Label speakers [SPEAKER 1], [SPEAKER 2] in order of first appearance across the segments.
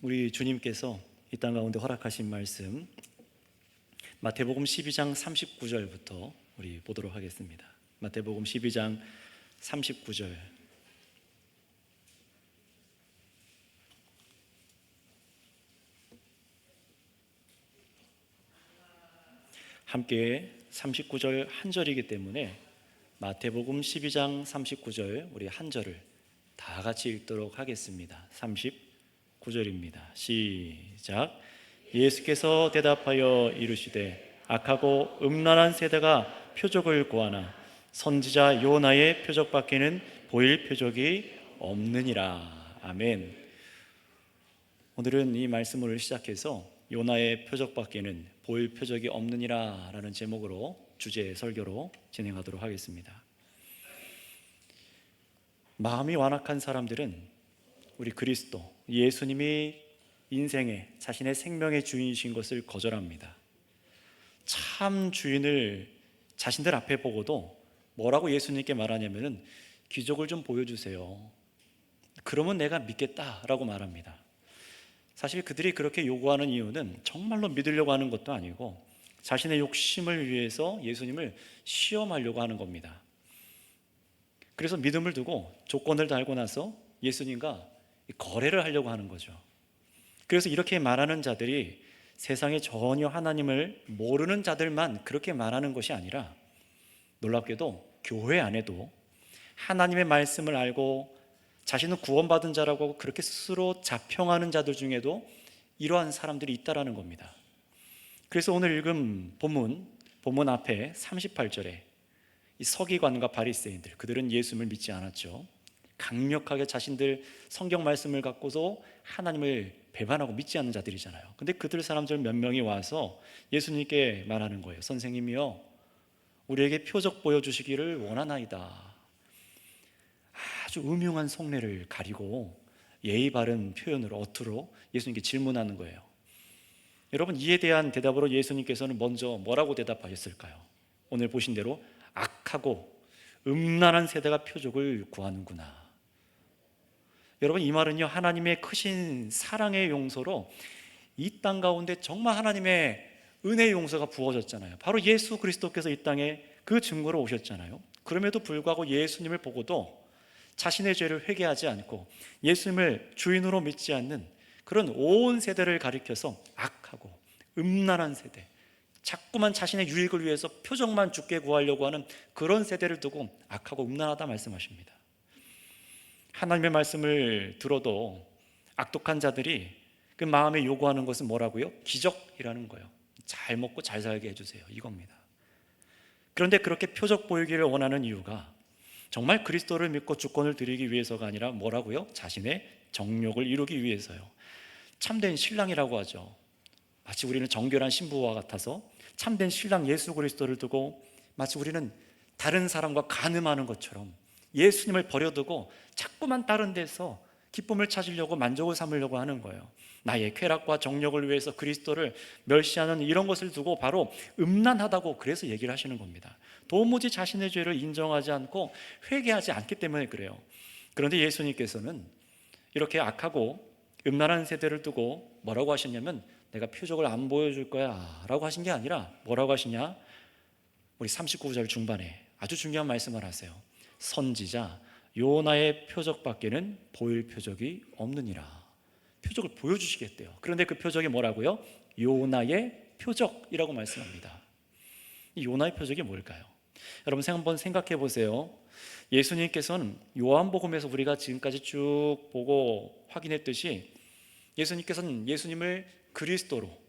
[SPEAKER 1] 우리 주님께서 이 땅 가운데 허락하신 말씀 마태복음 12장 39절부터 우리 보도록 하겠습니다. 마태복음 12장 39절. 함께 39절 한 절이기 때문에 마태복음 12장 39절 우리 한 절을 다 같이 읽도록 하겠습니다. 39절입니다. 시작. 예수께서 대답하여 이르시되 악하고 음란한 세대가 표적을 구하나 선지자 요나의 표적밖에는 보일 표적이 없느니라. 아멘. 오늘은 이 말씀을 시작해서 요나의 표적밖에는 보일 표적이 없느니라 라는 제목으로 주제 설교로 진행하도록 하겠습니다. 마음이 완악한 사람들은 우리 그리스도 예수님이 인생의 자신의 생명의 주인이신 것을 거절합니다. 참 주인을 자신들 앞에 보고도 뭐라고 예수님께 말하냐면은 기적을 좀 보여주세요. 그러면 내가 믿겠다라고 말합니다. 사실 그들이 그렇게 요구하는 이유는 정말로 믿으려고 하는 것도 아니고 자신의 욕심을 위해서 예수님을 시험하려고 하는 겁니다. 그래서 믿음을 두고 조건을 달고 나서 예수님과 거래를 하려고 하는 거죠. 그래서 이렇게 말하는 자들이 세상에 전혀 하나님을 모르는 자들만 그렇게 말하는 것이 아니라 놀랍게도 교회 안에도 하나님의 말씀을 알고 자신은 구원받은 자라고 그렇게 스스로 자평하는 자들 중에도 이러한 사람들이 있다라는 겁니다. 그래서 오늘 읽은 본문 앞에 38절에 이 서기관과 바리새인들, 그들은 예수님을 믿지 않았죠. 강력하게 자신들 성경 말씀을 갖고서 하나님을 배반하고 믿지 않는 자들이잖아요. 근데 그들 사람들 몇 명이 와서 예수님께 말하는 거예요. 선생님이요, 우리에게 표적 보여주시기를 원하나이다. 아주 음흉한 속내를 가리고 예의 바른 표현으로 어투로 예수님께 질문하는 거예요. 여러분, 이에 대한 대답으로 예수님께서는 먼저 뭐라고 대답하셨을까요? 오늘 보신 대로 악하고 음란한 세대가 표적을 구하는구나. 여러분, 이 말은요, 하나님의 크신 사랑의 용서로 이 땅 가운데 정말 하나님의 은혜의 용서가 부어졌잖아요. 바로 예수 그리스도께서 이 땅에 그 증거로 오셨잖아요. 그럼에도 불구하고 예수님을 보고도 자신의 죄를 회개하지 않고 예수님을 주인으로 믿지 않는 그런 온 세대를 가리켜서 악하고 음란한 세대, 자꾸만 자신의 유익을 위해서 표적만 죽게 구하려고 하는 그런 세대를 두고 악하고 음란하다 말씀하십니다. 하나님의 말씀을 들어도 악독한 자들이 그 마음에 요구하는 것은 뭐라고요? 기적이라는 거예요. 잘 먹고 잘 살게 해주세요, 이겁니다. 그런데 그렇게 표적 보이기를 원하는 이유가 정말 그리스도를 믿고 주권을 드리기 위해서가 아니라 뭐라고요? 자신의 정욕을 이루기 위해서요. 참된 신랑이라고 하죠. 마치 우리는 정결한 신부와 같아서 참된 신랑 예수 그리스도를 두고 마치 우리는 다른 사람과 간음하는 것처럼 예수님을 버려두고 자꾸만 다른 데서 기쁨을 찾으려고 만족을 삼으려고 하는 거예요. 나의 쾌락과 정욕을 위해서 그리스도를 멸시하는 이런 것을 두고 바로 음란하다고 그래서 얘기를 하시는 겁니다. 도무지 자신의 죄를 인정하지 않고 회개하지 않기 때문에 그래요. 그런데 예수님께서는 이렇게 악하고 음란한 세대를 두고 뭐라고 하셨냐면 내가 표적을 안 보여줄 거야 라고 하신 게 아니라 뭐라고 하시냐? 우리 39절 중반에 아주 중요한 말씀을 하세요. 선지자 요나의 표적밖에는 보일 표적이 없느니라. 표적을 보여주시겠대요. 그런데 그 표적이 뭐라고요? 요나의 표적이라고 말씀합니다. 이 요나의 표적이 뭘까요? 여러분 한번 생각해 보세요. 예수님께서는 요한복음에서 우리가 지금까지 쭉 보고 확인했듯이 예수님께서는 예수님을 그리스도로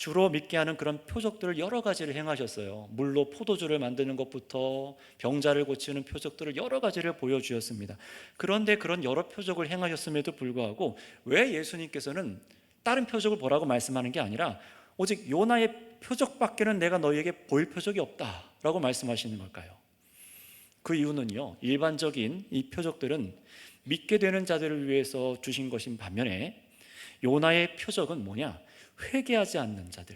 [SPEAKER 1] 주로 믿게 하는 그런 표적들을 여러 가지를 행하셨어요. 물로 포도주를 만드는 것부터 병자를 고치는 표적들을 여러 가지를 보여주셨습니다. 그런데 그런 여러 표적을 행하셨음에도 불구하고 왜 예수님께서는 다른 표적을 보라고 말씀하는 게 아니라 오직 요나의 표적밖에는 내가 너희에게 보일 표적이 없다라고 말씀하시는 걸까요? 그 이유는요, 일반적인 이 표적들은 믿게 되는 자들을 위해서 주신 것인 반면에 요나의 표적은 뭐냐? 회개하지 않는 자들,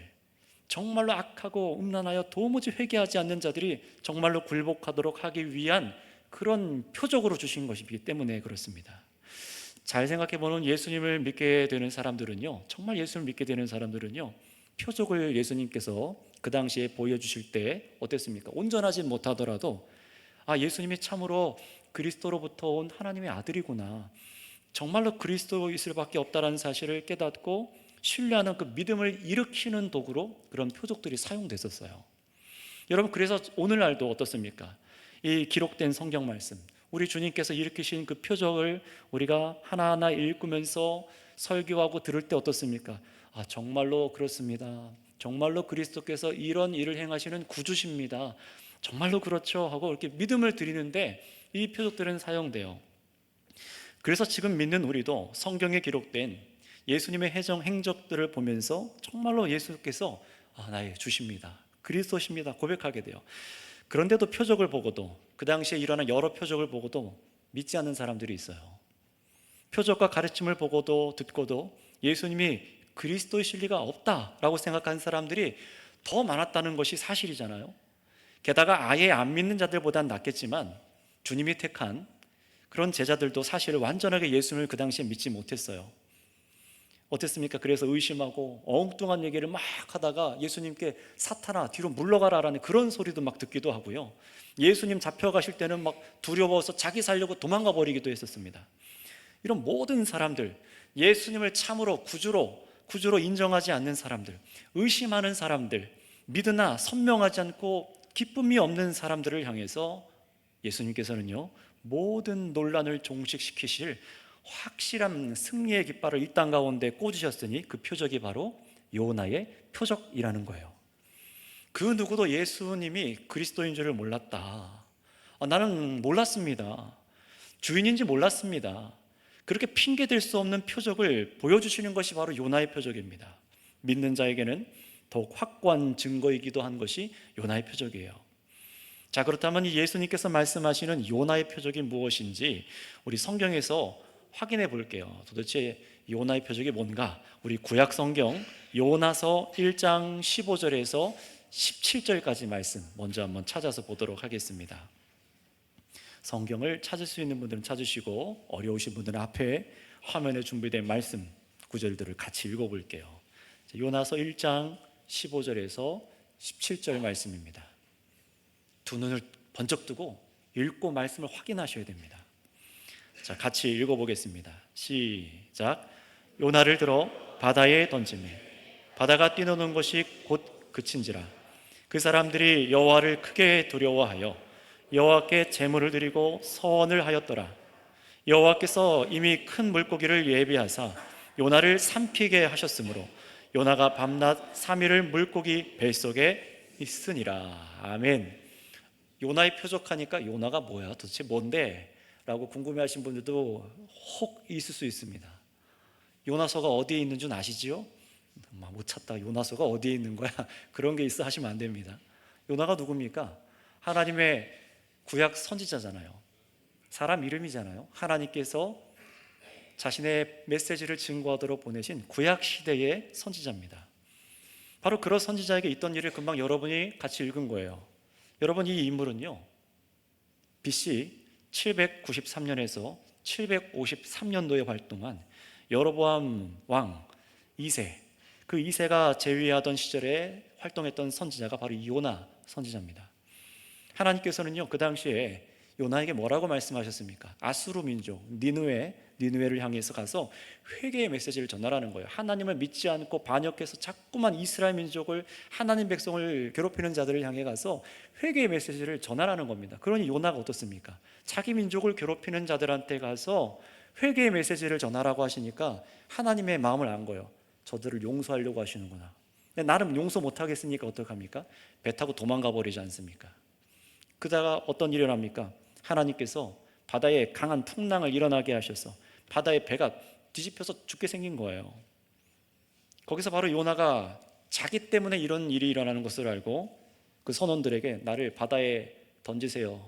[SPEAKER 1] 정말로 악하고 음란하여 도무지 회개하지 않는 자들이 정말로 굴복하도록 하기 위한 그런 표적으로 주신 것이기 때문에 그렇습니다. 잘 생각해보면 예수님을 믿게 되는 사람들은요, 정말 예수님을 믿게 되는 사람들은요, 표적을 예수님께서 그 당시에 보여주실 때 어땠습니까? 온전하지 못하더라도 예수님이 참으로 그리스도로부터 온 하나님의 아들이구나, 정말로 그리스도일 수밖에 없다는 사실을 깨닫고 신뢰하는 그 믿음을 일으키는 도구로 그런 표적들이 사용됐었어요. 여러분, 그래서 오늘날도 어떻습니까? 이 기록된 성경 말씀, 우리 주님께서 일으키신 그 표적을 우리가 하나하나 읽으면서 설교하고 들을 때 어떻습니까? 정말로 그렇습니다. 정말로 그리스도께서 이런 일을 행하시는 구주십니다. 정말로 그렇죠 하고 이렇게 믿음을 드리는데 이 표적들은 사용돼요. 그래서 지금 믿는 우리도 성경에 기록된 예수님의 행적들을 보면서 정말로 예수께서 나의 주십니다, 그리스도십니다 고백하게 돼요. 그런데도 표적을 보고도, 그 당시에 일어난 여러 표적을 보고도 믿지 않는 사람들이 있어요. 표적과 가르침을 보고도 듣고도 예수님이 그리스도이실 리가 없다라고 생각하는 사람들이 더 많았다는 것이 사실이잖아요. 게다가 아예 안 믿는 자들보단 낫겠지만 주님이 택한 그런 제자들도 사실 완전하게 예수님을 그 당시에 믿지 못했어요. 어땠습니까? 그래서 의심하고 엉뚱한 얘기를 막 하다가 예수님께 사탄아 뒤로 물러가라라는 그런 소리도 막 듣기도 하고요, 예수님 잡혀가실 때는 막 두려워서 자기 살려고 도망가 버리기도 했었습니다. 이런 모든 사람들, 예수님을 참으로 구주로 인정하지 않는 사람들, 의심하는 사람들, 믿으나 선명하지 않고 기쁨이 없는 사람들을 향해서 예수님께서는요, 모든 논란을 종식시키실 확실한 승리의 깃발을 이 땅 가운데 꽂으셨으니 그 표적이 바로 요나의 표적이라는 거예요. 그 누구도 예수님이 그리스도인 줄을 몰랐다, 나는 몰랐습니다, 주인인지 몰랐습니다, 그렇게 핑계댈 수 없는 표적을 보여주시는 것이 바로 요나의 표적입니다. 믿는 자에게는 더욱 확고한 증거이기도 한 것이 요나의 표적이에요. 자, 그렇다면 이 예수님께서 말씀하시는 요나의 표적이 무엇인지 우리 성경에서 확인해 볼게요. 도대체 요나의 표적이 뭔가? 우리 구약 성경 요나서 1장 15절에서 17절까지 말씀 먼저 한번 찾아서 보도록 하겠습니다. 성경을 찾을 수 있는 분들은 찾으시고 어려우신 분들은 앞에 화면에 준비된 말씀 구절들을 같이 읽어볼게요. 요나서 1장 15절에서 17절 말씀입니다. 두 눈을 번쩍 뜨고 읽고 말씀을 확인하셔야 됩니다. 자, 같이 읽어보겠습니다. 시작. 요나를 들어 바다에 던지매 바다가 뛰노는 것이 곧 그친지라. 그 사람들이 여호와를 크게 두려워하여 여호와께 제물을 드리고 서원을 하였더라. 여호와께서 이미 큰 물고기를 예비하사 요나를 삼키게 하셨으므로 요나가 밤낮 3일을 물고기 뱃속에 있으니라. 아멘. 요나의 표적하니까 요나가 뭐야? 도대체 뭔데? 라고 궁금해하신 분들도 혹 있을 수 있습니다. 요나서가 어디에 있는 줄 아시지요? 못 찾다, 요나서가 어디에 있는 거야? 그런 게 있어 하시면 안 됩니다. 요나가 누굽니까? 하나님의 구약 선지자잖아요. 사람 이름이잖아요. 하나님께서 자신의 메시지를 증거하도록 보내신 구약 시대의 선지자입니다. 바로 그런 선지자에게 있던 일을 금방 여러분이 같이 읽은 거예요. 여러분, 이 인물은요, BC 793년에서 753년도에 활동한 여로보암 왕 2세, 그 2세가 재위하던 시절에 활동했던 선지자가 바로 요나 선지자입니다. 하나님께서는요, 그 당시에 요나에게 뭐라고 말씀하셨습니까? 아수르 민족 니느웨를 향해서 가서 회개의 메시지를 전하라는 거예요. 하나님을 믿지 않고 반역해서 자꾸만 이스라엘 민족을, 하나님 백성을 괴롭히는 자들을 향해 가서 회개의 메시지를 전하라는 겁니다. 그러니 요나가 어떻습니까? 자기 민족을 괴롭히는 자들한테 가서 회개의 메시지를 전하라고 하시니까 하나님의 마음을 안 거예요. 저들을 용서하려고 하시는구나. 나름 용서 못하겠으니까 어떡합니까? 배 타고 도망가 버리지 않습니까? 그러다가 어떤 일이 일어납니까? 하나님께서 바다에 강한 풍랑을 일어나게 하셔서 바다의 배가 뒤집혀서 죽게 생긴 거예요. 거기서 바로 요나가 자기 때문에 이런 일이 일어나는 것을 알고 그 선원들에게 나를 바다에 던지세요.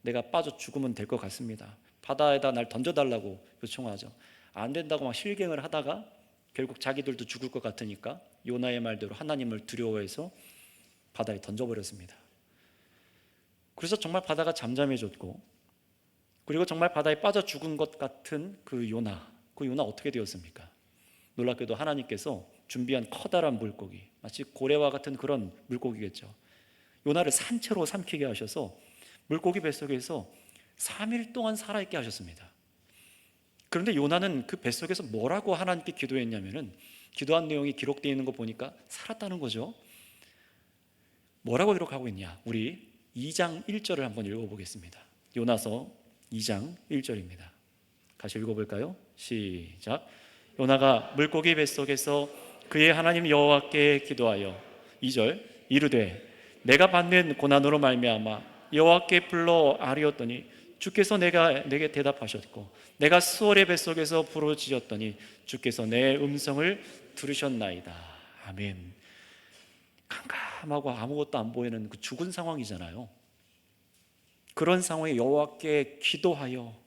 [SPEAKER 1] 내가 빠져 죽으면 될 것 같습니다. 바다에다 날 던져달라고 요청하죠. 안 된다고 막 실갱을 하다가 결국 자기들도 죽을 것 같으니까 요나의 말대로 하나님을 두려워해서 바다에 던져버렸습니다. 그래서 정말 바다가 잠잠해졌고, 그리고 정말 바다에 빠져 죽은 것 같은 그 요나, 그 요나 어떻게 되었습니까? 놀랍게도 하나님께서 준비한 커다란 물고기, 마치 고래와 같은 그런 물고기겠죠. 요나를 산채로 삼키게 하셔서 물고기 뱃속에서 3일 동안 살아있게 하셨습니다. 그런데 요나는 그 뱃속에서 뭐라고 하나님께 기도했냐면은, 기도한 내용이 기록되어 있는 거 보니까 살았다는 거죠. 뭐라고 기록하고 있냐? 우리 2장 1절을 한번 읽어보겠습니다. 요나서 2장 1절입니다. 같이 읽어볼까요? 시작. 요나가 물고기 뱃속에서 그의 하나님 여호와께 기도하여 2절 이르되 내가 받는 고난으로 말미암아 여호와께 불러 아뢰었더니 주께서 내게 대답하셨고 내가 수월의 뱃속에서 부르짖었더니 주께서 내 음성을 들으셨나이다. 아멘. 캄캄하고 아무것도 안 보이는 그 죽은 상황이잖아요. 그런 상황에 여호와께 기도하여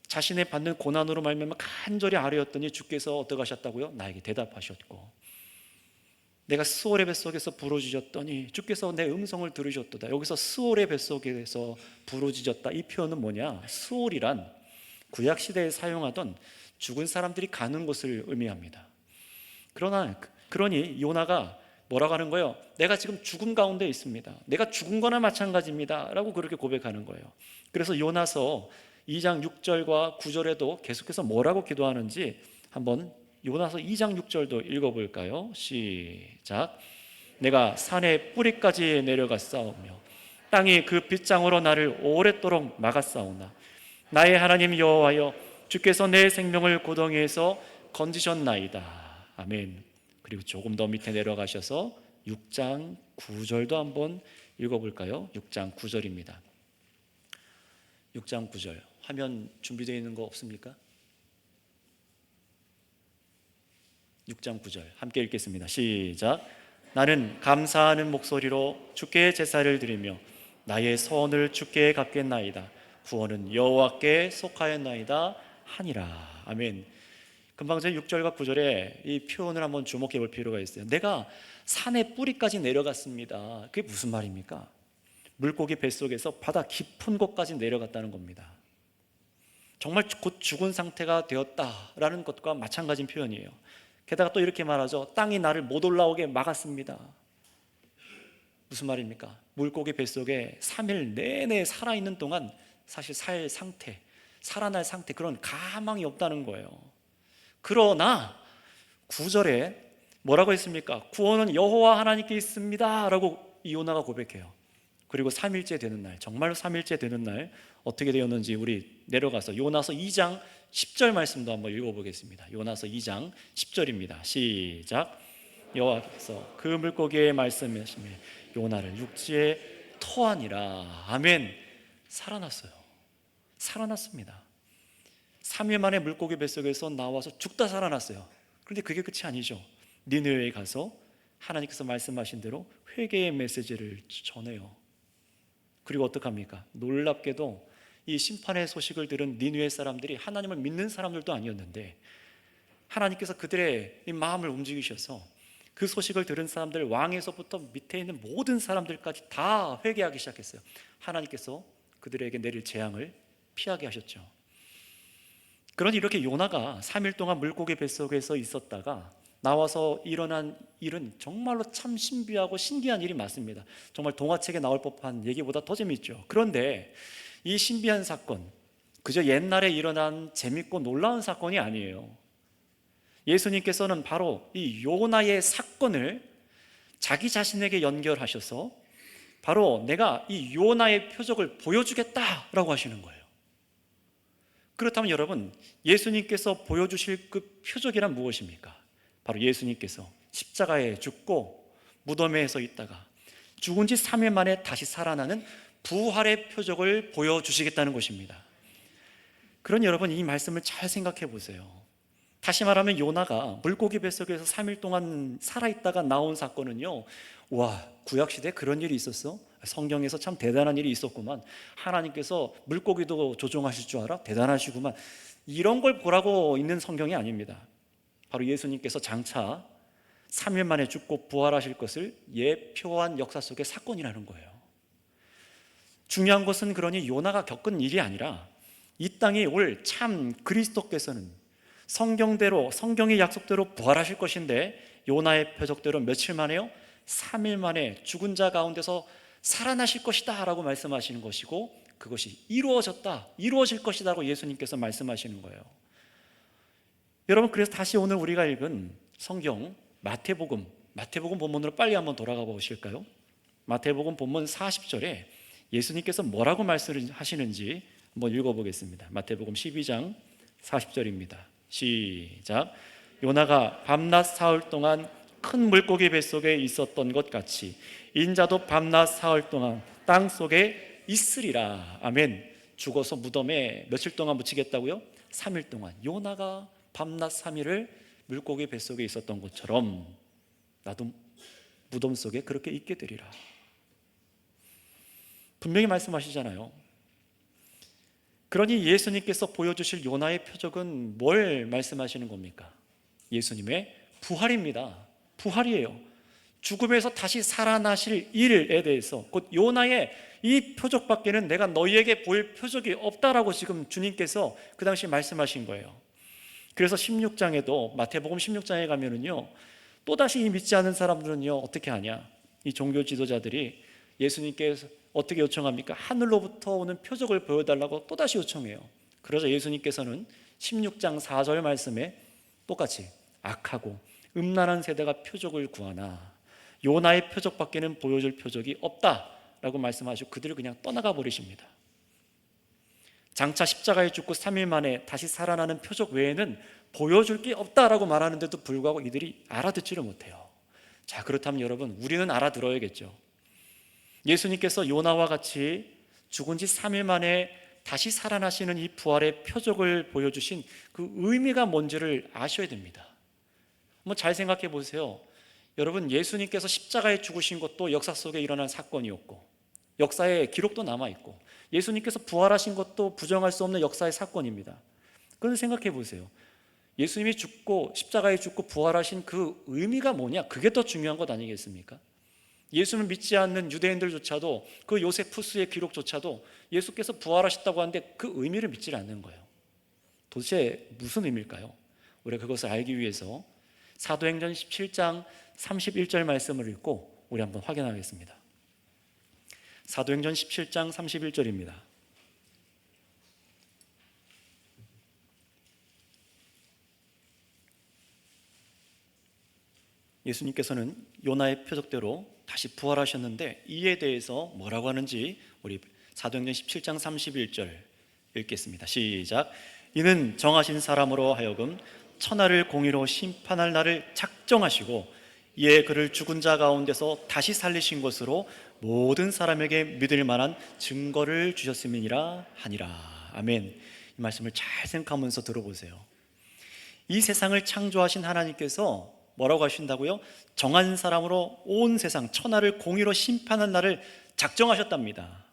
[SPEAKER 1] 자신의 받는 고난으로 말미암아 간절히 아뢰었더니 주께서 어떻게 하셨다고요? 나에게 대답하셨고 내가 스올의 뱃속에서 부르짖었더니 주께서 내 음성을 들으셨도다. 여기서 스올의 뱃속에서 부르짖었다, 이 표현은 뭐냐? 스올이란 구약시대에 사용하던 죽은 사람들이 가는 곳을 의미합니다. 그러니 요나가 뭐라고 하는 거예요? 내가 지금 죽음 가운데 있습니다. 내가 죽은 거나 마찬가지입니다 라고 그렇게 고백하는 거예요. 그래서 요나서 2장 6절과 9절에도 계속해서 뭐라고 기도하는지 한번 요나서 2장 6절도 읽어볼까요? 시작. 내가 산의 뿌리까지 내려갔사오며 땅이 그 빗장으로 나를 오랫도록 막았사오나 나의 하나님 여호와여 주께서 내 생명을 고덩이에서 건지셨나이다. 아멘. 그리고 조금 더 밑에 내려가셔서 6장 9절도 한번 읽어볼까요? 6장 9절입니다. 6장 9절 화면 준비되어 있는 거 없습니까? 6장 9절 함께 읽겠습니다. 시작. 나는 감사하는 목소리로 주께 제사를 드리며 나의 소원을 주께 갚겠나이다. 구원은 여호와께 속하였나이다 하니라. 아멘. 금방 전 6절과 9절에 이 표현을 한번 주목해 볼 필요가 있어요. 내가 산의 뿌리까지 내려갔습니다. 그게 무슨 말입니까? 물고기 뱃속에서 바다 깊은 곳까지 내려갔다는 겁니다. 정말 곧 죽은 상태가 되었다라는 것과 마찬가지인 표현이에요. 게다가 또 이렇게 말하죠. 땅이 나를 못 올라오게 막았습니다. 무슨 말입니까? 물고기 뱃속에 3일 내내 살아있는 동안 사실 살아날 상태, 그런 가망이 없다는 거예요. 그러나 9절에 뭐라고 했습니까? 구원은 여호와 하나님께 있습니다 라고 요나가 고백해요. 그리고 3일째 되는 날, 정말로 3일째 되는 날 어떻게 되었는지 우리 내려가서 요나서 2장 10절 말씀도 한번 읽어보겠습니다. 요나서 2장 10절입니다. 시작. 여호와께서 그 물고기에 말씀하시며 요나를 육지에 토하니라. 아멘. 살아났습니다. 3일 만에 물고기 뱃속에서 나와서 죽다 살아났어요. 그런데 그게 끝이 아니죠. 니느웨에 가서 하나님께서 말씀하신 대로 회개의 메시지를 전해요. 그리고 어떡합니까? 놀랍게도 이 심판의 소식을 들은 니느웨 사람들이 하나님을 믿는 사람들도 아니었는데 하나님께서 그들의 이 마음을 움직이셔서 그 소식을 들은 사람들, 왕에서부터 밑에 있는 모든 사람들까지 다 회개하기 시작했어요. 하나님께서 그들에게 내릴 재앙을 피하게 하셨죠. 그러니 이렇게 요나가 3일 동안 물고기 뱃속에서 있었다가 나와서 일어난 일은 정말로 참 신비하고 신기한 일이 많습니다. 정말 동화책에 나올 법한 얘기보다 더 재밌죠. 그런데 이 신비한 사건, 그저 옛날에 일어난 재밌고 놀라운 사건이 아니에요. 예수님께서는 바로 이 요나의 사건을 자기 자신에게 연결하셔서 바로 내가 이 요나의 표적을 보여주겠다라고 하시는 거예요. 그렇다면 여러분, 예수님께서 보여주실 그 표적이란 무엇입니까? 바로 예수님께서 십자가에 죽고 무덤에서 있다가 죽은 지 3일 만에 다시 살아나는 부활의 표적을 보여주시겠다는 것입니다. 그러니 여러분, 이 말씀을 잘 생각해 보세요. 다시 말하면 요나가 물고기 뱃속에서 3일 동안 살아있다가 나온 사건은요, 와, 구약시대에 그런 일이 있었어? 성경에서 참 대단한 일이 있었구만. 하나님께서 물고기도 조종하실 줄 알아? 대단하시구만. 이런 걸 보라고 있는 성경이 아닙니다. 바로 예수님께서 장차 3일 만에 죽고 부활하실 것을 예표한 역사 속의 사건이라는 거예요. 중요한 것은 그러니 요나가 겪은 일이 아니라 이 땅에 올 참 그리스도께서는 성경대로, 성경의 약속대로 부활하실 것인데 요나의 표적대로 며칠 만에요? 3일 만에 죽은 자 가운데서 살아나실 것이다 라고 말씀하시는 것이고, 그것이 이루어졌다, 이루어질 것이다 라고 예수님께서 말씀하시는 거예요. 여러분, 그래서 다시 오늘 우리가 읽은 성경 마태복음 본문으로 빨리 한번 돌아가 보실까요? 마태복음 본문 40절에 예수님께서 뭐라고 말씀하시는지 한번 읽어보겠습니다. 마태복음 12장 40절입니다. 시작. 요나가 밤낮 사흘 동안 큰 물고기 뱃속에 있었던 것 같이 인자도 밤낮 사흘 동안 땅 속에 있으리라. 아멘. 죽어서 무덤에 며칠 동안 묻히겠다고요? 3일 동안. 요나가 밤낮 3일을 물고기 뱃속에 있었던 것처럼 나도 무덤 속에 그렇게 있게 되리라. 분명히 말씀하시잖아요. 그러니 예수님께서 보여주실 요나의 표적은 뭘 말씀하시는 겁니까? 예수님의 부활입니다. 부활이에요. 죽음에서 다시 살아나실 일에 대해서, 곧 요나의 이 표적밖에는 내가 너희에게 보일 표적이 없다라고 지금 주님께서 그 당시 말씀하신 거예요. 그래서 16장에도, 마태복음 16장에 가면은요, 또다시 이 믿지 않은 사람들은요 어떻게 하냐, 이 종교 지도자들이 예수님께서 어떻게 요청합니까? 하늘로부터 오는 표적을 보여달라고 또다시 요청해요. 그러자 예수님께서는 16장 4절 말씀에 똑같이 악하고 음란한 세대가 표적을 구하나 요나의 표적밖에는 보여줄 표적이 없다라고 말씀하시고 그들을 그냥 떠나가 버리십니다. 장차 십자가에 죽고 3일 만에 다시 살아나는 표적 외에는 보여줄 게 없다라고 말하는데도 불구하고 이들이 알아듣지를 못해요. 자, 그렇다면 여러분, 우리는 알아들어야겠죠. 예수님께서 요나와 같이 죽은 지 3일 만에 다시 살아나시는 이 부활의 표적을 보여주신 그 의미가 뭔지를 아셔야 됩니다. 한번 잘 생각해 보세요. 여러분, 예수님께서 십자가에 죽으신 것도 역사 속에 일어난 사건이었고 역사에 기록도 남아있고 예수님께서 부활하신 것도 부정할 수 없는 역사의 사건입니다. 그런데 생각해 보세요. 예수님이 죽고 십자가에 죽고 부활하신 그 의미가 뭐냐? 그게 더 중요한 것 아니겠습니까? 예수를 믿지 않는 유대인들조차도, 그 요세푸스의 기록조차도 예수께서 부활하셨다고 하는데 그 의미를 믿지 않는 거예요. 도대체 무슨 의미일까요? 우리가 그것을 알기 위해서 사도행전 17장 31절 말씀을 읽고 우리 한번 확인하겠습니다. 사도행전 17장 31절입니다. 예수님께서는 요나의 표적대로 다시 부활하셨는데 이에 대해서 뭐라고 하는지 우리 사도행전 17장 31절 읽겠습니다. 시작. 이는 정하신 사람으로 하여금 천하를 공의로 심판할 날을 작정하시고 이에 그를 죽은 자 가운데서 다시 살리신 것으로 모든 사람에게 믿을 만한 증거를 주셨음이니라 하니라. 아멘. 이 말씀을 잘 생각하면서 들어보세요. 이 세상을 창조하신 하나님께서 뭐라고 하신다고요? 정한 사람으로 온 세상 천하를 공의로 심판한 날을 작정하셨답니다.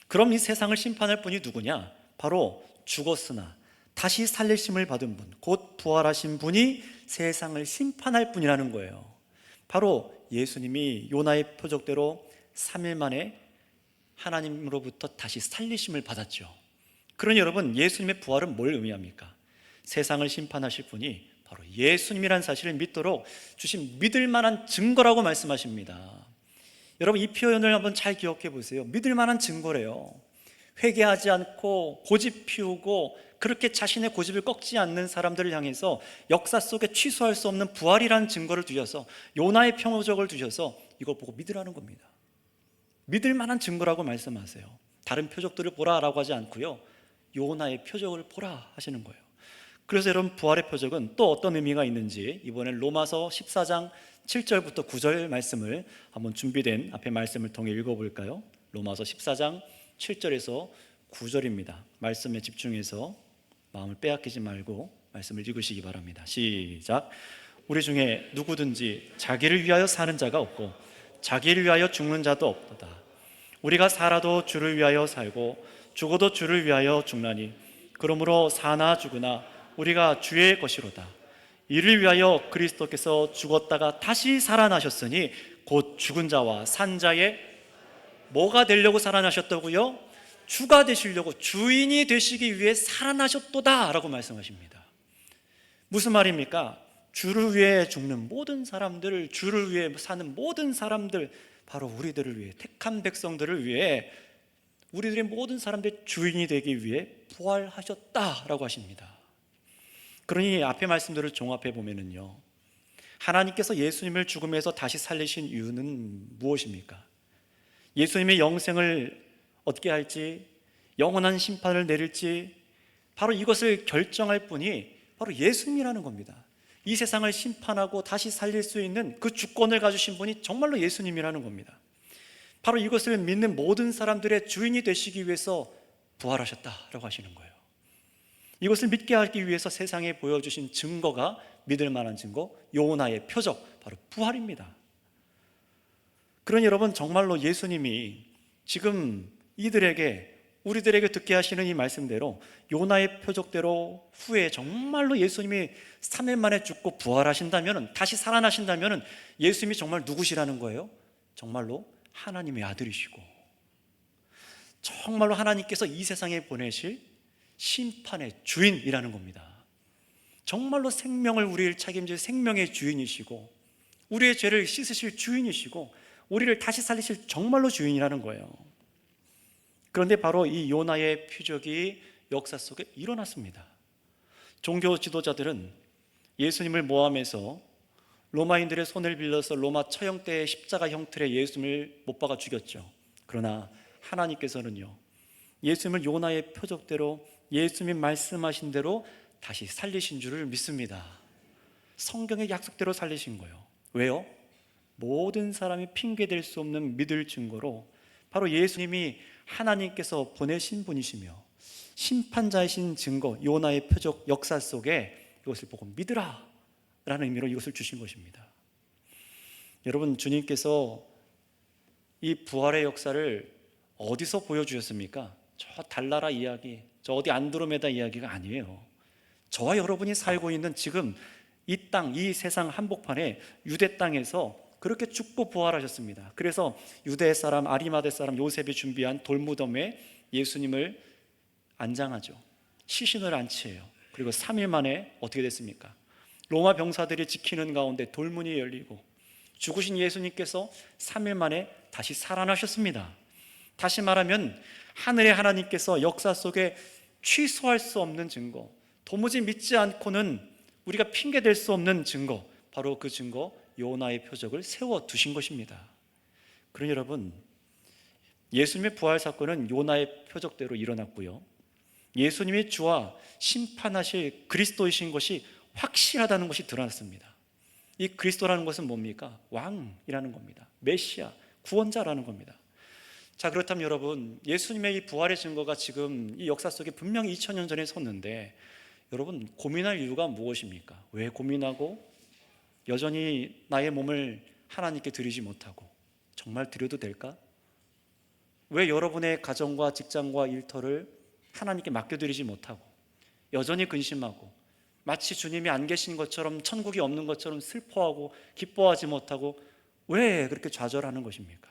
[SPEAKER 1] 그럼 이 세상을 심판할 분이 누구냐? 바로 죽었으나 다시 살리심을 받은 분, 곧 부활하신 분이 세상을 심판할 분이라는 거예요. 바로 예수님이 요나의 표적대로 3일 만에 하나님으로부터 다시 살리심을 받았죠. 그러니 여러분, 예수님의 부활은 뭘 의미합니까? 세상을 심판하실 분이 바로 예수님이라는 사실을 믿도록 주신 믿을 만한 증거라고 말씀하십니다. 여러분, 이 표현을 한번 잘 기억해 보세요. 믿을 만한 증거래요. 회개하지 않고 고집 피우고 그렇게 자신의 고집을 꺾지 않는 사람들을 향해서 역사 속에 취소할 수 없는 부활이라는 증거를 두셔서, 요나의 표적을 두셔서 이걸 보고 믿으라는 겁니다. 믿을 만한 증거라고 말씀하세요. 다른 표적들을 보라라고 하지 않고요, 요나의 표적을 보라 하시는 거예요. 그래서 여러분, 부활의 표적은 또 어떤 의미가 있는지 이번엔 로마서 14장 7절부터 9절 말씀을 한번 준비된 앞에 말씀을 통해 읽어볼까요? 로마서 14장 7절에서 9절입니다. 말씀에 집중해서 마음을 빼앗기지 말고 말씀을 읽으시기 바랍니다. 시작. 우리 중에 누구든지 자기를 위하여 사는 자가 없고 자기를 위하여 죽는 자도 없도다. 우리가 살아도 주를 위하여 살고 죽어도 주를 위하여 죽나니 그러므로 사나 죽으나 우리가 주의 것이로다. 이를 위하여 그리스도께서 죽었다가 다시 살아나셨으니 곧 죽은 자와 산 자의 뭐가 되려고 살아나셨다고요? 주가 되시려고, 주인이 되시기 위해 살아나셨도다 라고 말씀하십니다. 무슨 말입니까? 주를 위해 죽는 모든 사람들, 주를 위해 사는 모든 사람들, 바로 우리들을 위해, 택한 백성들을 위해, 우리들의 모든 사람들의 주인이 되기 위해 부활하셨다라고 하십니다. 그러니 앞의 말씀들을 종합해 보면은요, 하나님께서 예수님을 죽음에서 다시 살리신 이유는 무엇입니까? 예수님의 영생을 얻게 할지, 영원한 심판을 내릴지, 바로 이것을 결정할 분이 바로 예수님이라는 겁니다. 이 세상을 심판하고 다시 살릴 수 있는 그 주권을 가지신 분이 정말로 예수님이라는 겁니다. 바로 이것을 믿는 모든 사람들의 주인이 되시기 위해서 부활하셨다라고 하시는 거예요. 이것을 믿게 하기 위해서 세상에 보여주신 증거가 믿을 만한 증거, 요나의 표적, 바로 부활입니다. 그러니 여러분, 정말로 예수님이 지금 우리들에게 듣게 하시는 이 말씀대로, 요나의 표적대로 후에 정말로 예수님이 3일 만에 죽고 부활하신다면, 다시 살아나신다면 예수님이 정말 누구시라는 거예요? 정말로 하나님의 아들이시고, 정말로 하나님께서 이 세상에 보내실 심판의 주인이라는 겁니다. 정말로 생명을 우리를 책임질 생명의 주인이시고, 우리의 죄를 씻으실 주인이시고, 우리를 다시 살리실 정말로 주인이라는 거예요. 그런데 바로 이 요나의 표적이 역사 속에 일어났습니다. 종교 지도자들은 예수님을 모함해서 로마인들의 손을 빌려서 로마 처형대의 십자가 형틀에 예수님을 못 박아 죽였죠. 그러나 하나님께서는요, 예수님을 요나의 표적대로, 예수님이 말씀하신 대로 다시 살리신 줄을 믿습니다. 성경의 약속대로 살리신 거예요. 왜요? 모든 사람이 핑계댈 수 없는 믿을 증거로, 바로 예수님이 하나님께서 보내신 분이시며 심판자이신 증거, 요나의 표적 역사 속에 이것을 보고 믿으라 라는 의미로 이것을 주신 것입니다. 여러분, 주님께서 이 부활의 역사를 어디서 보여주셨습니까? 저 달나라 이야기, 저 어디 안드로메다 이야기가 아니에요. 저와 여러분이 살고 있는 지금 이 땅, 이 세상 한복판에 유대 땅에서 그렇게 죽고 부활하셨습니다. 그래서 유대 사람, 아리마대 사람 요셉이 준비한 돌무덤에 예수님을 안장하죠. 시신을 안치해요. 그리고 3일 만에 어떻게 됐습니까? 로마 병사들이 지키는 가운데 돌문이 열리고 죽으신 예수님께서 3일 만에 다시 살아나셨습니다. 다시 말하면 하늘의 하나님께서 역사 속에 취소할 수 없는 증거, 도무지 믿지 않고는 우리가 핑계댈 수 없는 증거, 바로 그 증거, 요나의 표적을 세워두신 것입니다. 그러니 여러분, 예수님의 부활 사건은 요나의 표적대로 일어났고요, 예수님이 주와 심판하실 그리스도이신 것이 확실하다는 것이 드러났습니다. 이 그리스도라는 것은 뭡니까? 왕이라는 겁니다. 메시아, 구원자라는 겁니다. 자, 그렇다면 여러분, 예수님의 이 부활의 증거가 지금 이 역사 속에 분명히 2000년 전에 섰는데, 여러분, 고민할 이유가 무엇입니까? 왜 고민하고 여전히 나의 몸을 하나님께 드리지 못하고, 정말 드려도 될까? 왜 여러분의 가정과 직장과 일터를 하나님께 맡겨드리지 못하고 여전히 근심하고, 마치 주님이 안 계신 것처럼, 천국이 없는 것처럼 슬퍼하고 기뻐하지 못하고 왜 그렇게 좌절하는 것입니까?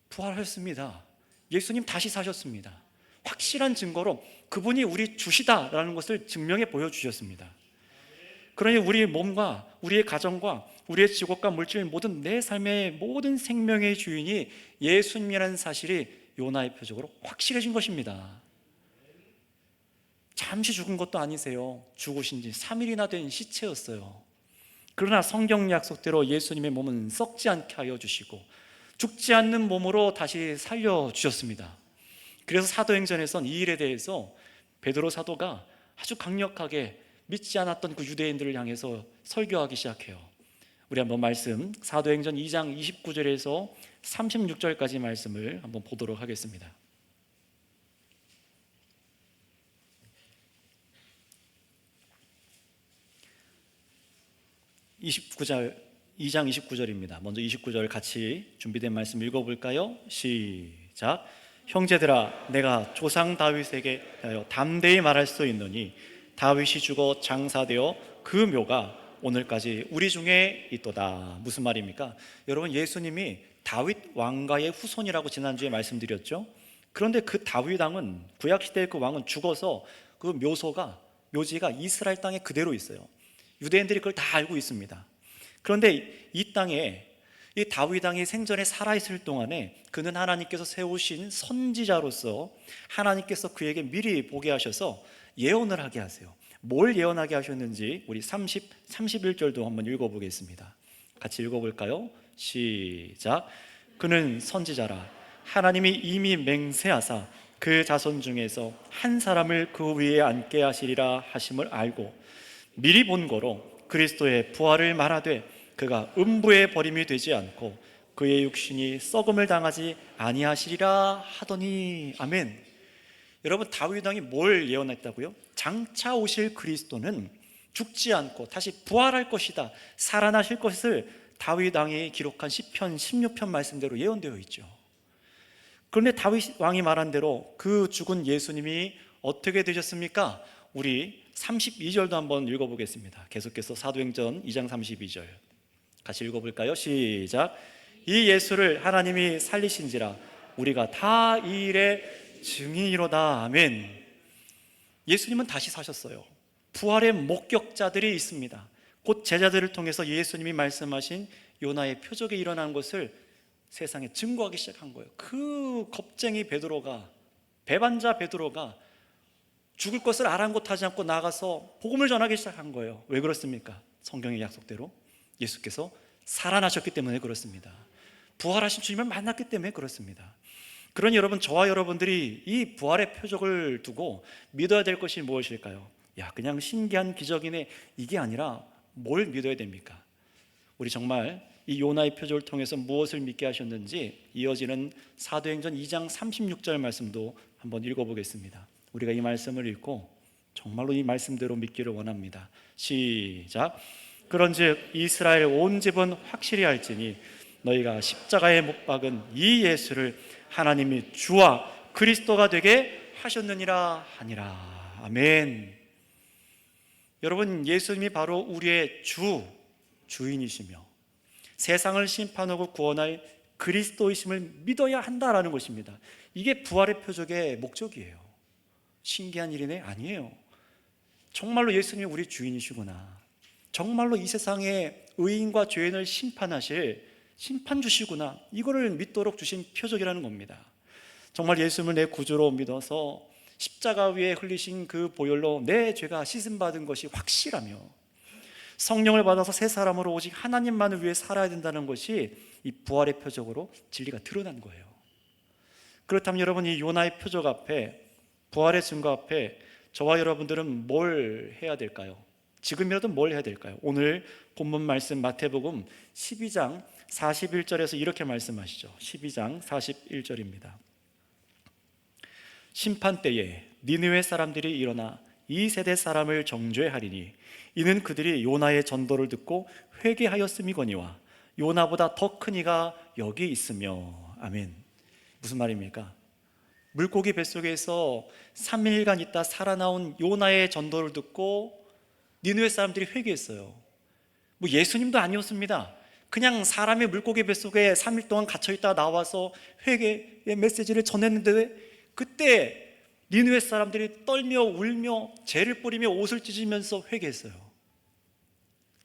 [SPEAKER 1] 부활하셨습니다. 예수님 다시 사셨습니다. 확실한 증거로 그분이 우리 주시다라는 것을 증명해 보여주셨습니다. 그러니 우리의 몸과 우리의 가정과 우리의 직업과 물질, 모든 내 삶의 모든 생명의 주인이 예수님이라는 사실이 요나의 표적으로 확실해진 것입니다. 잠시 죽은 것도 아니세요. 죽으신 지 3일이나 된 시체였어요. 그러나 성경 약속대로 예수님의 몸은 썩지 않게 하여 주시고 죽지 않는 몸으로 다시 살려주셨습니다. 그래서 사도행전에선 이 일에 대해서 베드로 사도가 아주 강력하게 믿지 않았던 그 유대인들을 향해서 설교하기 시작해요. 우리 한번 말씀, 사도행전 2장 29절에서 36절까지 말씀을 한번 보도록 하겠습니다. 2장 29절입니다. 먼저 29절 같이 준비된 말씀 읽어볼까요? 시작. 형제들아, 내가 조상 다윗에게 담대히 말할 수 있노니 다윗이 죽어 장사되어 그 묘가 오늘까지 우리 중에 있도다. 무슨 말입니까? 여러분, 예수님이 다윗 왕가의 후손이라고 지난주에 말씀드렸죠. 그런데 그 다윗 왕은, 구약시대의 그 왕은 죽어서 그 묘소가 묘지가 이스라엘 땅에 그대로 있어요. 유대인들이 그걸 다 알고 있습니다. 그런데 이 땅에 이 다윗 왕이 생전에 살아있을 동안에 그는 하나님께서 세우신 선지자로서 하나님께서 그에게 미리 보게 하셔서 예언을 하게 하세요. 뭘 예언하게 하셨는지 우리 31절도 한번 읽어보겠습니다. 같이 읽어볼까요? 시작. 그는 선지자라 하나님이 이미 맹세하사 그 자손 중에서 한 사람을 그 위에 앉게 하시리라 하심을 알고 미리 본 거로 그리스도의 부활을 말하되 그가 음부에 버림이 되지 않고 그의 육신이 썩음을 당하지 아니하시리라 하더니. 아멘. 여러분, 다윗 왕이 뭘 예언했다고요? 장차 오실 그리스도는 죽지 않고 다시 부활할 것이다, 살아나실 것을 다윗 왕이 기록한 시편 16편 말씀대로 예언되어 있죠. 그런데 다윗 왕이 말한 대로 그 죽은 예수님이 어떻게 되셨습니까? 우리 32절도 한번 읽어보겠습니다. 계속해서 사도행전 2장 32절 같이 읽어볼까요? 시작. 이 예수를 하나님이 살리신지라 우리가 다 이 일의 증인이로다. 아멘. 예수님은 다시 사셨어요. 부활의 목격자들이 있습니다. 곧 제자들을 통해서 예수님이 말씀하신 요나의 표적이 일어난 것을 세상에 증거하기 시작한 거예요. 그 겁쟁이 베드로가, 배반자 베드로가 죽을 것을 아랑곳하지 않고 나가서 복음을 전하기 시작한 거예요. 왜 그렇습니까? 성경의 약속대로 예수께서 살아나셨기 때문에 그렇습니다. 부활하신 주님을 만났기 때문에 그렇습니다. 그러니 여러분, 저와 여러분들이 이 부활의 표적을 두고 믿어야 될 것이 무엇일까요? 야, 그냥 신기한 기적이네, 이게 아니라 뭘 믿어야 됩니까? 우리 정말 이 요나의 표적을 통해서 무엇을 믿게 하셨는지 이어지는 사도행전 2장 36절 말씀도 한번 읽어보겠습니다. 우리가 이 말씀을 읽고 정말로 이 말씀대로 믿기를 원합니다. 시작. 그런즉 이스라엘 온 집은 확실히 알지니 너희가 십자가에 못 박은 이 예수를 하나님이 주와 그리스도가 되게 하셨느니라 하니라. 아멘. 여러분, 예수님이 바로 우리의 주인이시며 세상을 심판하고 구원할 그리스도이심을 믿어야 한다라는 것입니다. 이게 부활의 표적의 목적이에요. 신기한 일이네? 아니에요. 정말로 예수님이 우리 주인이시구나, 정말로 이 세상의 의인과 죄인을 심판하실 심판주시구나, 이거를 믿도록 주신 표적이라는 겁니다. 정말 예수님을 내 구주로 믿어서 십자가 위에 흘리신 그 보혈로 내 죄가 씻음받은 것이 확실하며 성령을 받아서 새 사람으로 오직 하나님만을 위해 살아야 된다는 것이 이 부활의 표적으로 진리가 드러난 거예요. 그렇다면 여러분, 이 요나의 표적 앞에, 부활의 증거 앞에 저와 여러분들은 뭘 해야 될까요? 지금이라도 뭘 해야 될까요? 오늘 본문 말씀 마태복음 12장 41절에서 이렇게 말씀하시죠. 12장 41절입니다. 심판 때에 니느웨 사람들이 일어나 이 세대 사람을 정죄하리니 이는 그들이 요나의 전도를 듣고 회개하였음이거니와 요나보다 더 큰 이가 여기 있으며. 아멘. 무슨 말입니까? 물고기 뱃속에서 3일간 있다 살아나온 요나의 전도를 듣고 니느웨 사람들이 회개했어요. 뭐 예수님도 아니었습니다. 그냥 사람의 물고기 뱃속에 3일 동안 갇혀있다 나와서 회개의 메시지를 전했는데 그때 니느웨 사람들이 떨며 울며 죄를 뿌리며 옷을 찢으면서 회개했어요.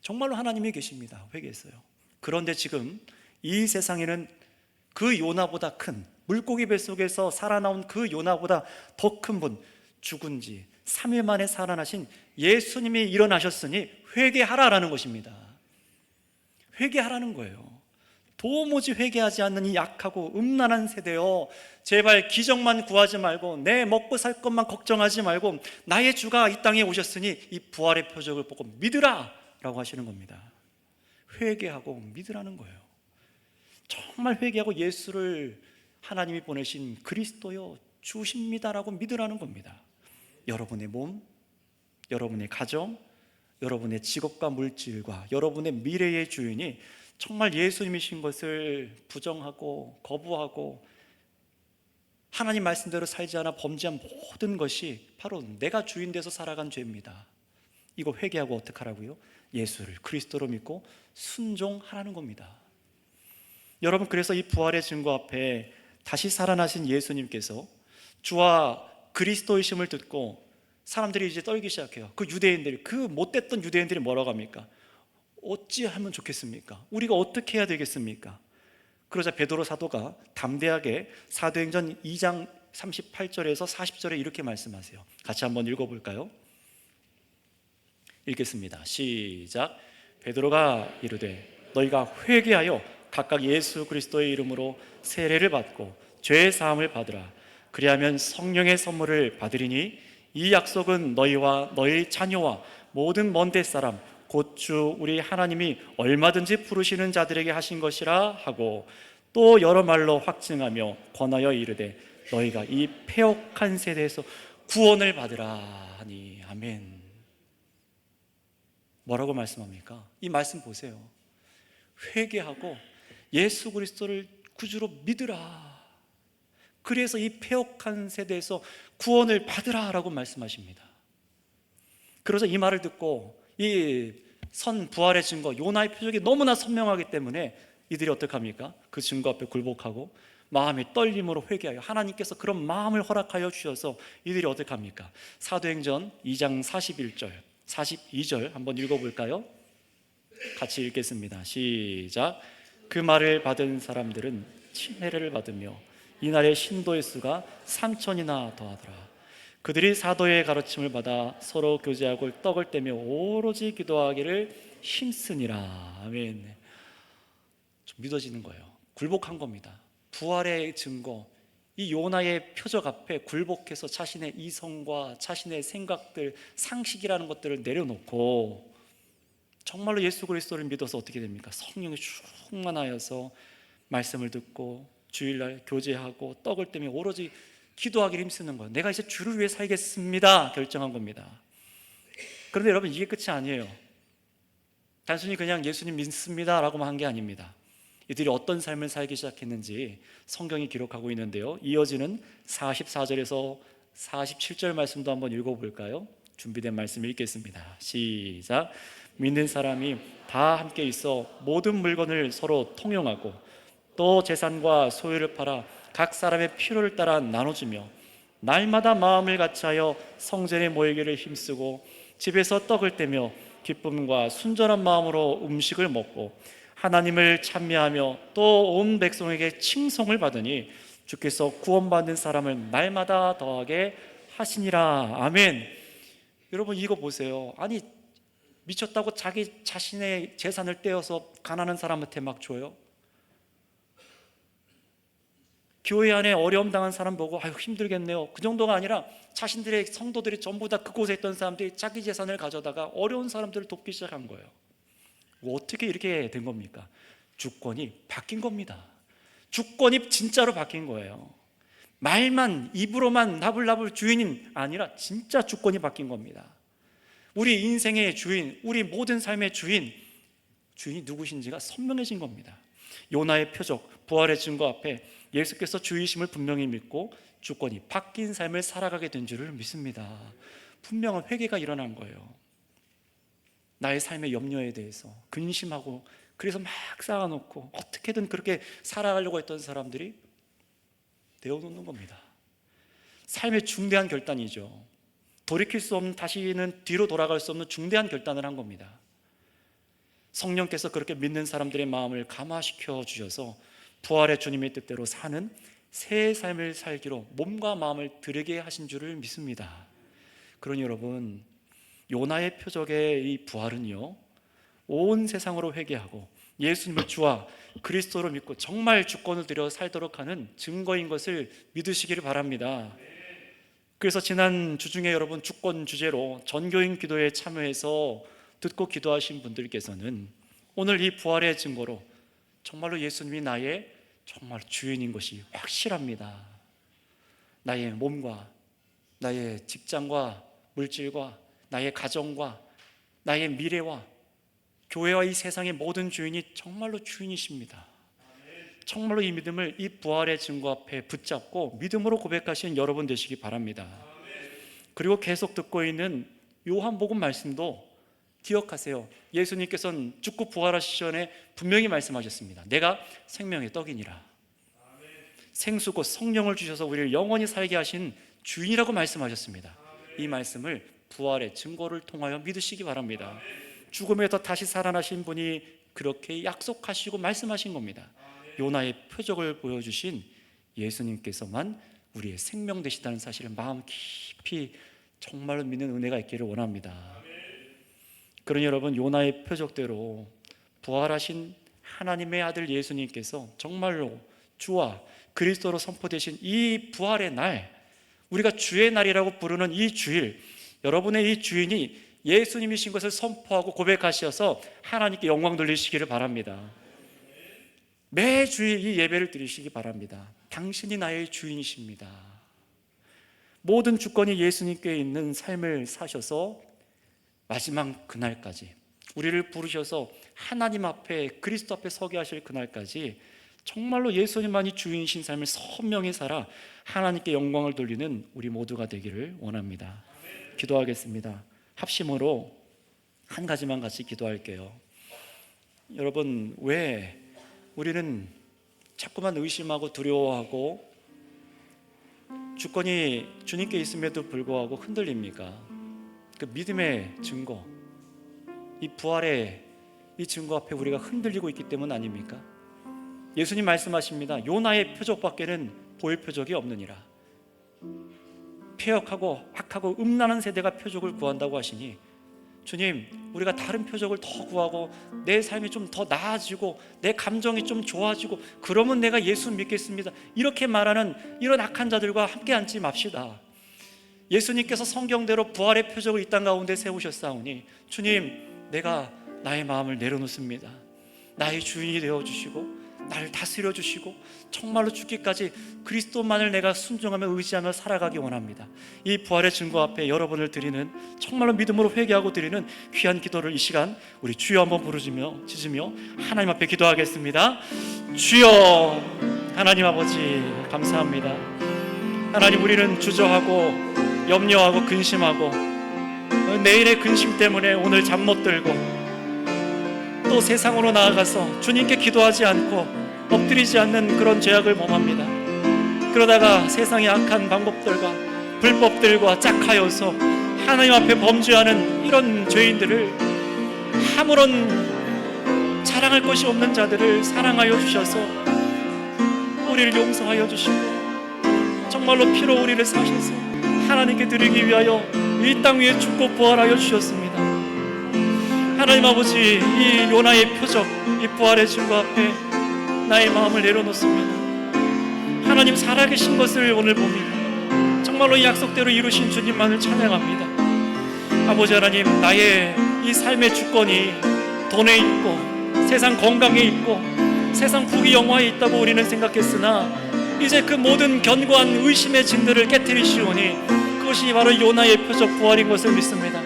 [SPEAKER 1] 정말로 하나님이 계십니다. 회개했어요. 그런데 지금 이 세상에는 그 요나보다 큰, 물고기 뱃속에서 살아나온 그 요나보다 더 큰 분, 죽은 지 3일 만에 살아나신 예수님이 일어나셨으니 회개하라라는 것입니다. 회개하라는 거예요. 도무지 회개하지 않는 이 약하고 음란한 세대여, 제발 기적만 구하지 말고 내 먹고 살 것만 걱정하지 말고 나의 주가 이 땅에 오셨으니 이 부활의 표적을 보고 믿으라 라고 하시는 겁니다. 회개하고 믿으라는 거예요. 정말 회개하고 예수를 하나님이 보내신 그리스도여 주십니다라고 믿으라는 겁니다. 여러분의 몸, 여러분의 가정, 여러분의 직업과 물질과 여러분의 미래의 주인이 정말 예수님이신 것을 부정하고 거부하고 하나님 말씀대로 살지 않아 범죄한 모든 것이 바로 내가 주인 돼서 살아간 죄입니다. 이거 회개하고 어떻게 하라고요? 예수를 그리스도로 믿고 순종하라는 겁니다. 여러분, 그래서 이 부활의 증거 앞에 다시 살아나신 예수님께서 주와 그리스도이심을 듣고 사람들이 이제 떨기 시작해요. 그 유대인들, 그 못됐던 유대인들이 뭐라고 합니까? 어찌하면 좋겠습니까? 우리가 어떻게 해야 되겠습니까? 그러자 베드로 사도가 담대하게 사도행전 2장 38절에서 40절에 이렇게 말씀하세요. 같이 한번 읽어볼까요? 읽겠습니다. 시작. 베드로가 이르되 너희가 회개하여 각각 예수 그리스도의 이름으로 세례를 받고 죄 사함을 받으라. 그리하면 성령의 선물을 받으리니 이 약속은 너희와 너희 자녀와 모든 먼 데 사람 곧 주 우리 하나님이 얼마든지 부르시는 자들에게 하신 것이라 하고 또 여러 말로 확증하며 권하여 이르되 너희가 이 패역한 세대에서 구원을 받으라 하니. 아멘. 뭐라고 말씀합니까? 이 말씀 보세요. 회개하고 예수 그리스도를 구주로 믿으라. 그래서 이 패역한 세대에서 구원을 받으라 라고 말씀하십니다. 그래서 이 말을 듣고 이 선 부활의 증거 요나의 표적이 너무나 선명하기 때문에 이들이 어떻게 합니까? 그 증거 앞에 굴복하고 마음의 떨림으로 회개하여 하나님께서 그런 마음을 허락하여 주셔서 이들이 어떻게 합니까? 사도행전 2장 41절 42절 한번 읽어볼까요? 같이 읽겠습니다. 시작. 그 말을 받은 사람들은 침례를 받으며 이날의 신도의 수가 3,000이나 더하더라. 그들이 사도의 가르침을 받아 서로 교제하고 떡을 떼며 오로지 기도하기를 힘쓰니라. 아멘. 좀 믿어지는 거예요. 굴복한 겁니다. 부활의 증거, 이 요나의 표적 앞에 굴복해서 자신의 이성과 자신의 생각들, 상식이라는 것들을 내려놓고 정말로 예수 그리스도를 믿어서 어떻게 됩니까? 성령이 충만하여서 말씀을 듣고 주일날 교제하고 떡을 떼며 오로지 기도하기를 힘쓰는 거예요. 내가 이제 주를 위해 살겠습니다 결정한 겁니다. 그런데 여러분, 이게 끝이 아니에요. 단순히 그냥 예수님 믿습니다 라고만 한 게 아닙니다. 이들이 어떤 삶을 살기 시작했는지 성경이 기록하고 있는데요, 이어지는 44절에서 47절 말씀도 한번 읽어볼까요? 준비된 말씀 읽겠습니다. 시작. 믿는 사람이 다 함께 있어 모든 물건을 서로 통용하고 또 재산과 소유를 팔아 각 사람의 필요를 따라 나눠주며 날마다 마음을 같이하여 성전에 모이기를 힘쓰고 집에서 떡을 떼며 기쁨과 순전한 마음으로 음식을 먹고 하나님을 찬미하며 또 온 백성에게 칭송을 받으니 주께서 구원받는 사람을 날마다 더하게 하시니라. 아멘. 여러분, 이거 보세요. 아니, 미쳤다고 자기 자신의 재산을 떼어서 가난한 사람한테 막 줘요? 교회 안에 어려움 당한 사람 보고 아유 힘들겠네요, 그 정도가 아니라 자신들의 성도들이 전부 다 그곳에 있던 사람들이 자기 재산을 가져다가 어려운 사람들을 돕기 시작한 거예요. 어떻게 이렇게 된 겁니까? 주권이 바뀐 겁니다. 주권이 진짜로 바뀐 거예요. 말만, 입으로만 나불나불 주인이 아니라 진짜 주권이 바뀐 겁니다. 우리 인생의 주인, 우리 모든 삶의 주인이 누구신지가 선명해진 겁니다. 요나의 표적, 부활의 증거 앞에 예수께서 주이심을 분명히 믿고 주권이 바뀐 삶을 살아가게 된 줄을 믿습니다. 분명한 회개가 일어난 거예요. 나의 삶의 염려에 대해서 근심하고 그래서 막 쌓아놓고 어떻게든 그렇게 살아가려고 했던 사람들이 내어놓는 겁니다. 삶의 중대한 결단이죠. 돌이킬 수 없는, 다시는 뒤로 돌아갈 수 없는 중대한 결단을 한 겁니다. 성령께서 그렇게 믿는 사람들의 마음을 감화시켜 주셔서 부활의 주님의 뜻대로 사는 새 삶을 살기로 몸과 마음을 드리게 하신 줄을 믿습니다. 그러니 여러분, 요나의 표적의 이 부활은요, 온 세상으로 회개하고 예수님을 주와 그리스도로 믿고 정말 주권을 들여 살도록 하는 증거인 것을 믿으시기를 바랍니다. 그래서 지난 주중에 여러분 주권 주제로 전교인 기도에 참여해서 듣고 기도하신 분들께서는 오늘 이 부활의 증거로 정말로 예수님이 나의 정말 주인인 것이 확실합니다. 나의 몸과 나의 직장과 물질과 나의 가정과 나의 미래와 교회와 이 세상의 모든 주인이 정말로 주인이십니다. 정말로 이 믿음을 이 부활의 증거 앞에 붙잡고 믿음으로 고백하시는 여러분 되시기 바랍니다. 그리고 계속 듣고 있는 요한복음 말씀도 기억하세요. 예수님께서는 죽고 부활하시기 전에 분명히 말씀하셨습니다. 내가 생명의 떡이니라. 생수 곧 성령을 주셔서 우리를 영원히 살게 하신 주인이라고 말씀하셨습니다. 이 말씀을 부활의 증거를 통하여 믿으시기 바랍니다. 죽음에서 다시 살아나신 분이 그렇게 약속하시고 말씀하신 겁니다. 요나의 표적을 보여주신 예수님께서만 우리의 생명 되시다는 사실을 마음 깊이 정말로 믿는 은혜가 있기를 원합니다. 그러니 여러분, 요나의 표적대로 부활하신 하나님의 아들 예수님께서 정말로 주와 그리스도로 선포되신 이 부활의 날, 우리가 주의 날이라고 부르는 이 주일, 여러분의 이 주인이 예수님이신 것을 선포하고 고백하셔서 하나님께 영광 돌리시기를 바랍니다. 매 주일 이 예배를 드리시기 바랍니다. 당신이 나의 주인이십니다. 모든 주권이 예수님께 있는 삶을 사셔서 마지막 그날까지 우리를 부르셔서 하나님 앞에, 그리스도 앞에 서게 하실 그날까지 정말로 예수님만이 주인이신 삶을 선명히 살아 하나님께 영광을 돌리는 우리 모두가 되기를 원합니다. 기도하겠습니다. 합심으로 한 가지만 같이 기도할게요. 여러분, 왜 우리는 자꾸만 의심하고 두려워하고 주권이 주님께 있음에도 불구하고 흔들립니까? 그 믿음의 증거, 이 부활의 이 증거 앞에 우리가 흔들리고 있기 때문 아닙니까? 예수님 말씀하십니다. 요나의 표적밖에는 보일 표적이 없느니라. 폐역하고 악하고 음란한 세대가 표적을 구한다고 하시니, 주님, 우리가 다른 표적을 더 구하고 내 삶이 좀 더 나아지고 내 감정이 좀 좋아지고 그러면 내가 예수 믿겠습니다, 이렇게 말하는 이런 악한 자들과 함께 앉지 맙시다. 예수님께서 성경대로 부활의 표적을 이 땅 가운데 세우셨사오니 주님, 내가 나의 마음을 내려놓습니다. 나의 주인이 되어주시고 나를 다스려 주시고 정말로 죽기까지 그리스도만을 내가 순종하며 의지하며 살아가기 원합니다. 이 부활의 증거 앞에 여러분을 드리는, 정말로 믿음으로 회개하고 드리는 귀한 기도를 이 시간 우리 주여 한번 부르짖으며 하나님 앞에 기도하겠습니다. 주여, 하나님 아버지 감사합니다. 하나님, 우리는 주저하고 염려하고 근심하고 내일의 근심 때문에 오늘 잠 못 들고 또 세상으로 나아가서 주님께 기도하지 않고 엎드리지 않는 그런 죄악을 범합니다. 그러다가 세상의 악한 방법들과 불법들과 짝하여서 하나님 앞에 범죄하는 이런 죄인들을, 아무런 자랑할 것이 없는 자들을 사랑하여 주셔서 우리를 용서하여 주시고 정말로 피로 우리를 사셔서 하나님께 드리기 위하여 이 땅 위에 죽고 부활하여 주셨습니다. 하나님 아버지, 이 요나의 표적, 이 부활의 증거 앞에 나의 마음을 내려놓습니다. 하나님, 살아계신 것을 오늘 봅니다. 정말로 이 약속대로 이루신 주님만을 찬양합니다. 아버지 하나님, 나의 이 삶의 주권이 돈에 있고 세상 건강에 있고 세상 부귀 영화에 있다고 우리는 생각했으나 이제 그 모든 견고한 의심의 징들을 깨뜨리시오니 그것이 바로 요나의 표적 부활인 것을 믿습니다.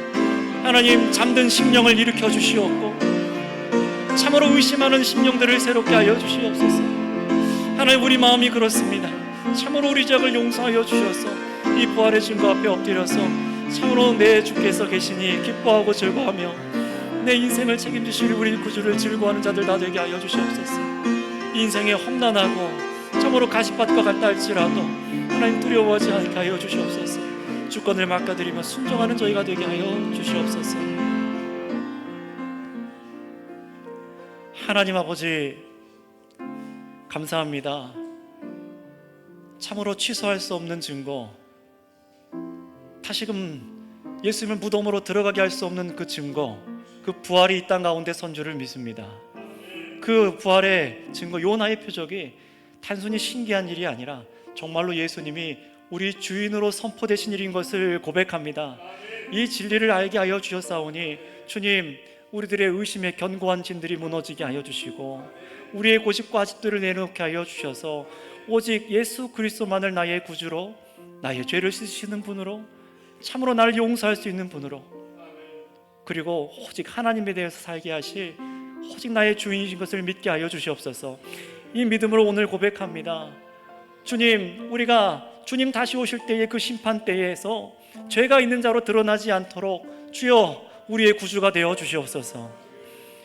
[SPEAKER 1] 하나님, 잠든 심령을 일으켜 주시옵고 참으로 의심하는 심령들을 새롭게 하여 주시옵소서. 하나님, 우리 마음이 그렇습니다. 참으로 우리 죄악을 용서하여 주셔서 이 부활의 증거 앞에 엎드려서 참으로 내 주께서 계시니 기뻐하고 즐거워하며 내 인생을 책임지실 우리 구주를 즐거워하는 자들 다 되게 하여 주시옵소서. 인생에 험난하고 참으로 가시밭과 같다 할지라도 하나님, 두려워하지 않게 하여 주시옵소서. 주권을 맡겨드리며 순종하는 저희가 되게 하여 주시옵소서. 하나님 아버지 감사합니다. 참으로 취소할 수 없는 증거, 다시금 예수님을 무덤으로 들어가게 할 수 없는 그 증거, 그 부활이 이 땅 가운데 선 줄을 믿습니다. 그 부활의 증거, 요나의 표적이 단순히 신기한 일이 아니라 정말로 예수님이 우리 주인으로 선포되신 일인 것을 고백합니다. 이 진리를 알게 하여 주셨사오니 주님, 우리들의 의심의 견고한 진들이 무너지게 하여 주시고 우리의 고집과 아집들을 내놓게 하여 주셔서 오직 예수 그리스도만을 나의 구주로, 나의 죄를 씻으시는 분으로, 참으로 나를 용서할 수 있는 분으로, 그리고 오직 하나님에 대해서 살게 하실 오직 나의 주인이신 것을 믿게 하여 주시옵소서. 이 믿음으로 오늘 고백합니다. 주님, 우리가 주님 다시 오실 때의 그 심판 때에서 죄가 있는 자로 드러나지 않도록 주여 우리의 구주가 되어 주시옵소서.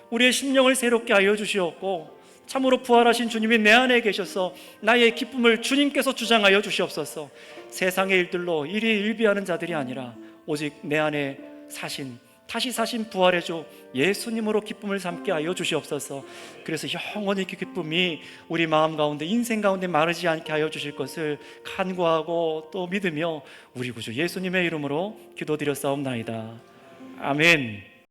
[SPEAKER 1] 우리의 심령을 새롭게 하여 주시옵고 참으로 부활하신 주님이 내 안에 계셔서 나의 기쁨을 주님께서 주장하여 주시옵소서. 세상의 일들로 일희일비하는 자들이 아니라 오직 내 안에 다시 사신 부활의 주 예수님으로 기쁨을 삼게 하여 주시옵소서. 그래서 영원히 그 기쁨이 우리 마음 가운데, 인생 가운데 마르지 않게 하여 주실 것을 간구하고 또 믿으며 우리 구주 예수님의 이름으로 기도드렸사옵나이다. 아멘.